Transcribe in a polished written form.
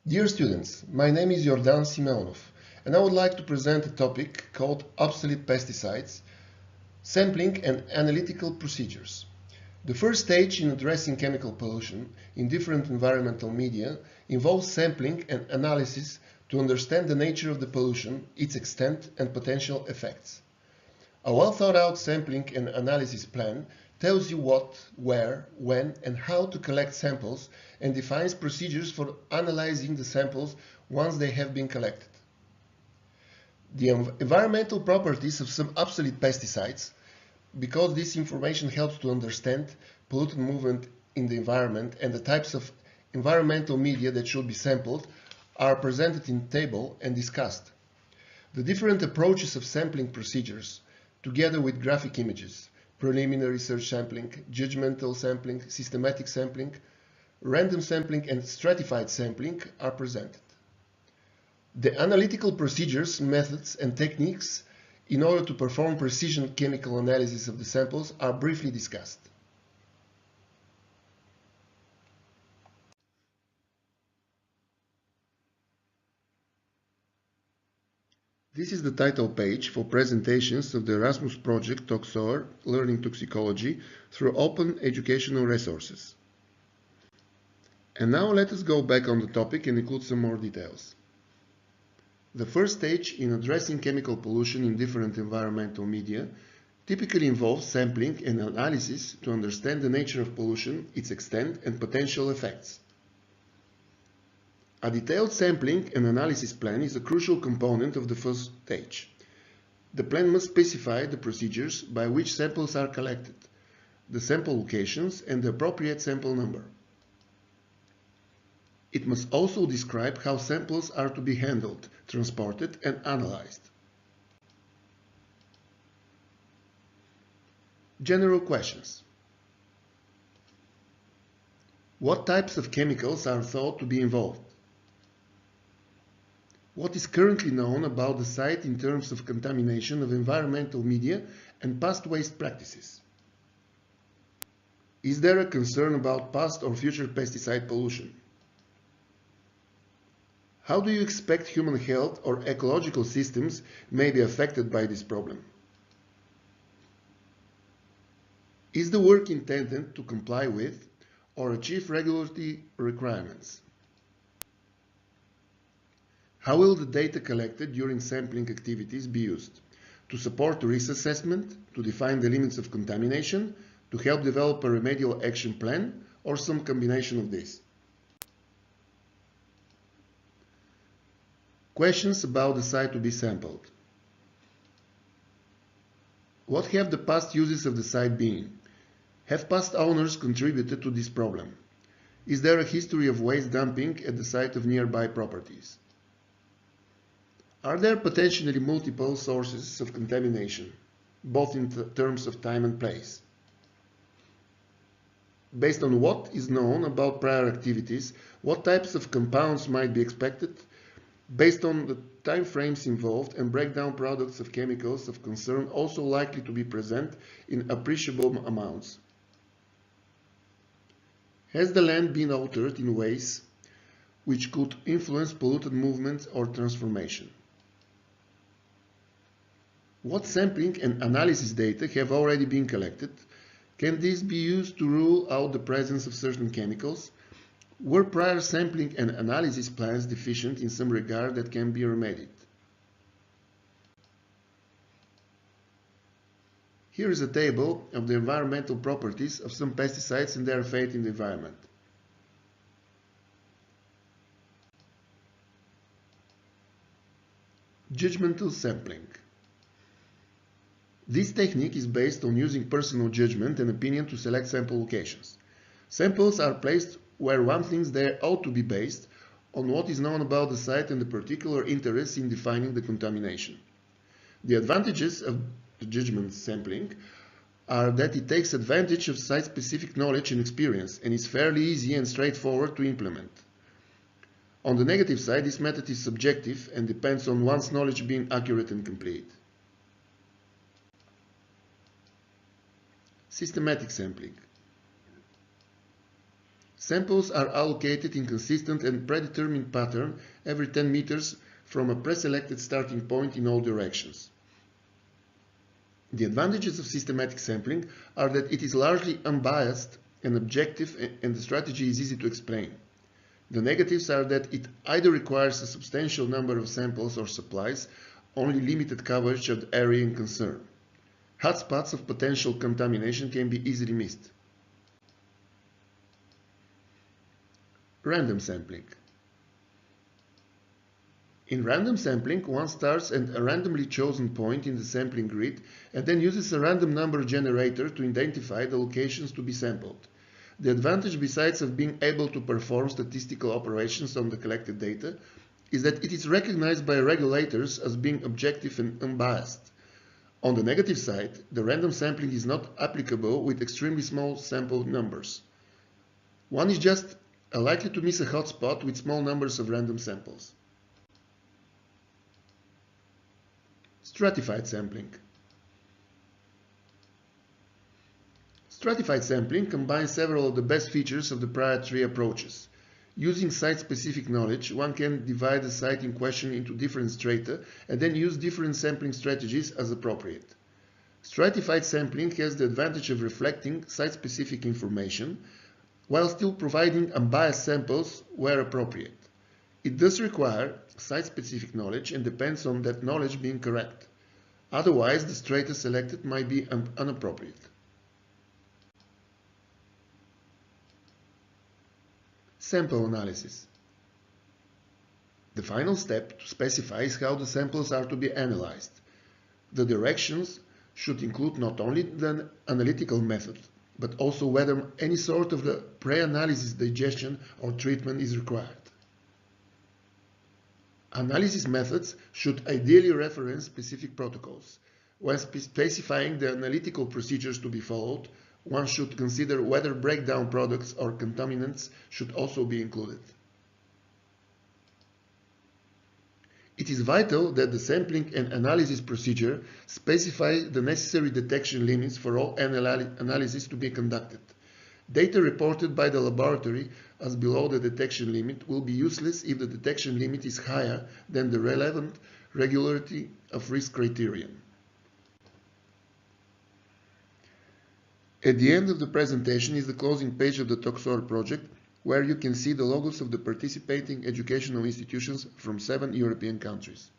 Dear students, my name is Jordan Simeonov, and I would like to present a topic called Obsolete Pesticides, Sampling and Analytical Procedures. The first stage in addressing chemical pollution in different environmental media involves sampling and analysis to understand the nature of the pollution, its extent, and potential effects. A well-thought-out sampling and analysis plan tells you what, where, when, and how to collect samples and defines procedures for analyzing the samples once they have been collected. The environmental properties of some obsolete pesticides, because this information helps to understand pollutant movement in the environment and the types of environmental media that should be sampled, are presented in table and discussed. The different approaches of sampling procedures, together with graphic images, preliminary search sampling, judgmental sampling, systematic sampling, random sampling, and stratified sampling are presented. The analytical procedures, methods, and techniques in order to perform precision chemical analysis of the samples are briefly discussed. This is the title page for presentations of the Erasmus project TOXOR, Learning Toxicology, through open educational resources. And now let us go back on the topic and include some more details. The first stage in addressing chemical pollution in different environmental media typically involves sampling and analysis to understand the nature of pollution, its extent, and potential effects. A detailed sampling and analysis plan is a crucial component of the first stage. The plan must specify the procedures by which samples are collected, the sample locations, and the appropriate sample number. It must also describe how samples are to be handled, transported, and analyzed. General questions. What types of chemicals are thought to be involved? What is currently known about the site in terms of contamination of environmental media and past waste practices? Is there a concern about past or future pesticide pollution? How do you expect human health or ecological systems may be affected by this problem? Is the work intended to comply with or achieve regulatory requirements? How will the data collected during sampling activities be used? To support risk assessment, to define the limits of contamination, to help develop a remedial action plan, or some combination of these? Questions about the site to be sampled. What have the past uses of the site been? Have past owners contributed to this problem? Is there a history of waste dumping at the site of nearby properties? Are there potentially multiple sources of contamination, both in terms of time and place? Based on what is known about prior activities, what types of compounds might be expected? Based on the time frames involved and breakdown products of chemicals of concern also likely to be present in appreciable amounts. Has the land been altered in ways which could influence pollutant movement or transformation? What sampling and analysis data have already been collected? Can these be used to rule out the presence of certain chemicals? Were prior sampling and analysis plans deficient in some regard that can be remedied? Here is a table of the environmental properties of some pesticides and their fate in the environment. Judgmental sampling. This technique is based on using personal judgment and opinion to select sample locations. Samples are placed where one thinks they ought to be based on what is known about the site and the particular interests in defining the contamination. The advantages of the judgment sampling are that it takes advantage of site-specific knowledge and experience and is fairly easy and straightforward to implement. On the negative side, this method is subjective and depends on one's knowledge being accurate and complete. Systematic sampling. Samples are allocated in consistent and predetermined pattern every 10 meters from a preselected starting point in all directions. The advantages of systematic sampling are that it is largely unbiased and objective, and the strategy is easy to explain. The negatives are that it either requires a substantial number of samples or supplies only limited coverage of the area in concern. Hotspots of potential contamination can be easily missed. Random sampling. In random sampling, one starts at a randomly chosen point in the sampling grid and then uses a random number generator to identify the locations to be sampled. The advantage, besides of being able to perform statistical operations on the collected data, is that it is recognized by regulators as being objective and unbiased. On the negative side, the random sampling is not applicable with extremely small sample numbers. One is just likely to miss a hotspot with small numbers of random samples. Stratified sampling. Stratified sampling combines several of the best features of the prior three approaches. Using site-specific knowledge, one can divide the site in question into different strata and then use different sampling strategies as appropriate. Stratified sampling has the advantage of reflecting site-specific information while still providing unbiased samples where appropriate. It does require site-specific knowledge and depends on that knowledge being correct. Otherwise, the strata selected might be inappropriate. Sample analysis. The final step to specify is how the samples are to be analyzed. The directions should include not only the analytical method, but also whether any sort of the pre-analysis digestion or treatment is required. Analysis methods should ideally reference specific protocols. When specifying the analytical procedures to be followed, one should consider whether breakdown products or contaminants should also be included. It is vital that the sampling and analysis procedure specify the necessary detection limits for all analysis to be conducted. Data reported by the laboratory as below the detection limit will be useless if the detection limit is higher than the relevant regularity of risk criterion. At the end of the presentation is the closing page of the Toxor project, where you can see the logos of the participating educational institutions from 7 European countries.